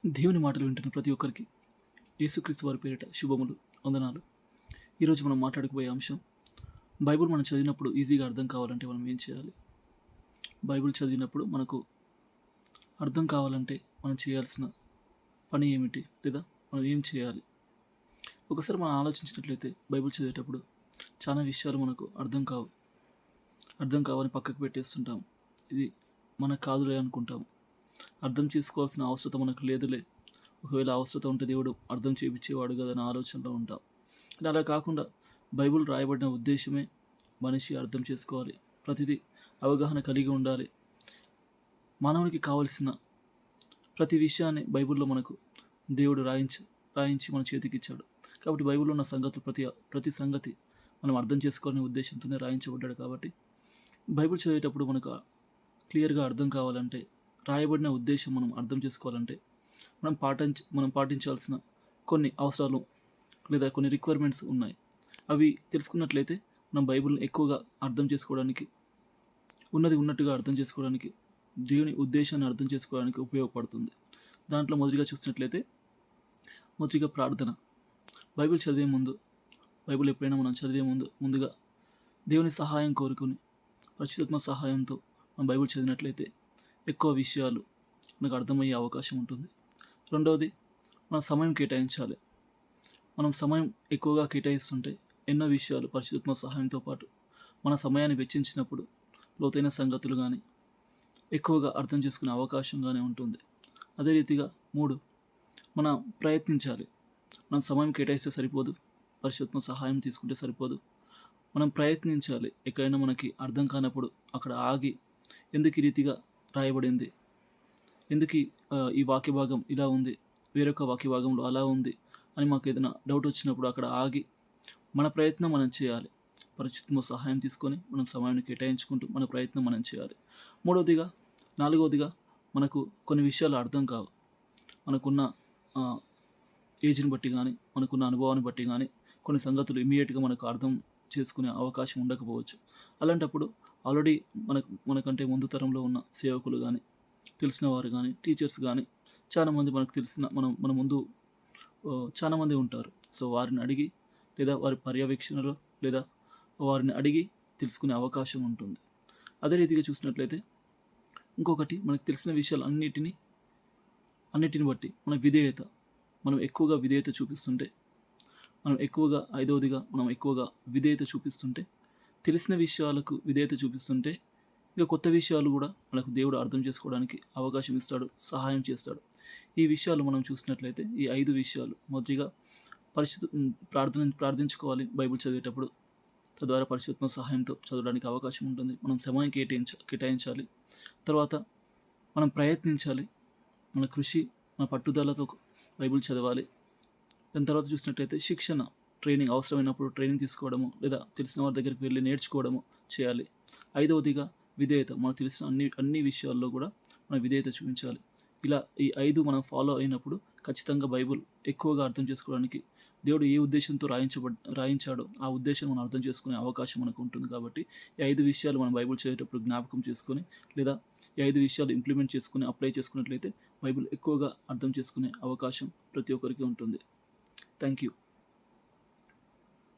దేవుని మాటలు వింటున్న ప్రతి ఒక్కరికి యేసుక్రీస్తు వారి పేరిట శుభములు, వందనాలు. ఈరోజు మనం మాట్లాడుకోబోయే అంశం, బైబిల్ మనం చదివినప్పుడు ఈజీగా అర్థం కావాలంటే మనం ఏం చేయాలి? బైబిల్ చదివినప్పుడు మనకు అర్థం కావాలంటే మనం చేయాల్సిన పని ఏమిటి, లేదా మనం ఏం చేయాలి? ఒకసారి మనం ఆలోచించినట్లయితే బైబిల్ చదివేటప్పుడు చాలా విషయాలు మనకు అర్థం కావని పక్కకు పెట్టేస్తుంటాం. ఇది మనకు కాదులే అనుకుంటాం. అర్థం చేసుకోవాల్సిన అవసరం మనకు లేదులే, ఒకవేళ అవసరం ఉంటే దేవుడు అర్థం చేయించేవాడు కదా అనే ఆలోచనలో ఉంటాం. కానీ అలా కాకుండా బైబిల్ రాయబడిన ఉద్దేశమే మనిషి అర్థం చేసుకోవాలి, ప్రతిదీ అవగాహన కలిగి ఉండాలి. మానవునికి కావలసిన ప్రతి విషయాన్ని బైబిల్లో మనకు దేవుడు రాయించి మన చేతికి ఇచ్చాడు. కాబట్టి బైబిల్లో ఉన్న ప్రతి సంగతి మనం అర్థం చేసుకోవాలనే ఉద్దేశంతోనే రాయించబడ్డాడు. కాబట్టి బైబిల్ చదివేటప్పుడు మనకు క్లియర్గా అర్థం కావాలంటే, రాయబడిన ఉద్దేశం మనం అర్థం చేసుకోవాలంటే మనం పాటించాల్సిన కొన్ని అవసరాలు లేదా కొన్ని రిక్వైర్మెంట్స్ ఉన్నాయి. అవి తెలుసుకున్నట్లయితే మనం బైబిల్ని ఎక్కువగా అర్థం చేసుకోవడానికి, ఉన్నది ఉన్నట్టుగా అర్థం చేసుకోవడానికి, దేవుని ఉద్దేశాన్ని అర్థం చేసుకోవడానికి ఉపయోగపడుతుంది. దాంట్లో మొదటిగా చూసినట్లయితే ప్రార్థన. బైబిల్ ఎప్పుడైనా మనం చదివే ముందుగా దేవుని సహాయం కోరుకుని పరిశుద్ధాత్మ సహాయంతో మనం బైబిల్ చదివినట్లయితే ఎక్కువ విషయాలు మనకు అర్థమయ్యే అవకాశం ఉంటుంది. రెండవది, మనం సమయం కేటాయించాలి. మనం సమయం ఎక్కువగా కేటాయిస్తుంటే ఎన్నో విషయాలు పరిశుద్ధాత్మ సహాయంతో పాటు మన సమయాన్ని వెచ్చించినప్పుడు లోతైన సంగతులు కానీ ఎక్కువగా అర్థం చేసుకునే అవకాశం కానీ ఉంటుంది. అదే రీతిగా 3, మనం ప్రయత్నించాలి. మనం సమయం కేటాయిస్తే సరిపోదు, పరిశుద్ధాత్మ సహాయం తీసుకుంటే సరిపోదు. మనం ప్రయత్నించాలి. ఎక్కడైనా మనకి అర్థం కానప్పుడు అక్కడ ఆగి, ఎందుకు ఈ రీతిగా రాయబడింది, ఎందుకు ఈ వాక్య భాగం ఇలా ఉంది, వేరొక వాక్య భాగంలో అలా ఉంది అని మాకు ఏదైనా డౌట్ వచ్చినప్పుడు అక్కడ ఆగి మన ప్రయత్నం మనం చేయాలి. పరిశుద్ధాత్మ సహాయం తీసుకొని మనం సమయాన్ని కేటాయించుకుంటూ మన ప్రయత్నం మనం చేయాలి. నాలుగవదిగా మనకు కొన్ని విషయాలు అర్థం కావు. మనకున్న ఏజ్ని బట్టి కానీ, మనకున్న అనుభవాన్ని బట్టి కానీ కొన్ని సంగతులు ఇమీడియట్గా మనకు అర్థం చేసుకునే అవకాశం ఉండకపోవచ్చు. అలాంటప్పుడు ఆల్రెడీ మనకంటే ముందు తరంలో ఉన్న సేవకులు కానీ, తెలిసిన వారు కానీ, టీచర్స్ కానీ చాలామంది మనకు తెలిసిన మన ముందు చాలామంది ఉంటారు. సో వారిని అడిగి, లేదా వారి పర్యవేక్షణలో, లేదా వారిని అడిగి తెలుసుకునే అవకాశం ఉంటుంది. అదే రీతిగా చూసినట్లయితే ఇంకొకటి, మనకు తెలిసిన విషయాలు అన్నిటిని బట్టి మన విధేయత, మనం ఎక్కువగా విధేయత చూపిస్తుంటే, మనం ఎక్కువగా విధేయత చూపిస్తుంటే, తెలిసిన విషయాలకు విధేయత చూపిస్తుంటే, ఇక కొత్త విషయాలు కూడా మనకు దేవుడు అర్థం చేసుకోవడానికి అవకాశం ఇస్తాడు, సహాయం చేస్తాడు. ఈ విషయాలు మనం చూసినట్లయితే ఈ 5 విషయాలు, మొదటిగా ప్రార్థించుకోవాలి బైబిల్ చదివేటప్పుడు. తద్వారా పరిశుద్ధాత్మ సహాయంతో చదవడానికి అవకాశం ఉంటుంది. మనం సమయం కేటాయించాలి. తర్వాత మనం ప్రయత్నించాలి. మన కృషి, మన పట్టుదలతో బైబిల్ చదవాలి. దాని తర్వాత చూసినట్లయితే ట్రైనింగ్ అవసరమైనప్పుడు ట్రైనింగ్ తీసుకోవడము, లేదా తెలిసిన వారి దగ్గరికి వెళ్ళి నేర్చుకోవడము చేయాలి. 5వదిగా విధేయత. మనకు తెలిసిన అన్ని విషయాల్లో కూడా మనం విధేయత చూపించాలి. ఇలా ఈ 5 మనం ఫాలో అయినప్పుడు ఖచ్చితంగా బైబిల్ ఎక్కువగా అర్థం చేసుకోవడానికి, దేవుడు ఏ ఉద్దేశంతో రాయించాడో ఆ ఉద్దేశం మనం అర్థం చేసుకునే అవకాశం మనకు ఉంటుంది. కాబట్టి ఈ 5 విషయాలు మనం బైబిల్ చదివేటప్పుడు జ్ఞాపకం చేసుకొని, లేదా ఈ 5 విషయాలు ఇంప్లిమెంట్ చేసుకుని అప్లై చేసుకున్నట్లయితే బైబిల్ ఎక్కువగా అర్థం చేసుకునే అవకాశం ప్రతి ఒక్కరికి ఉంటుంది. Thank you.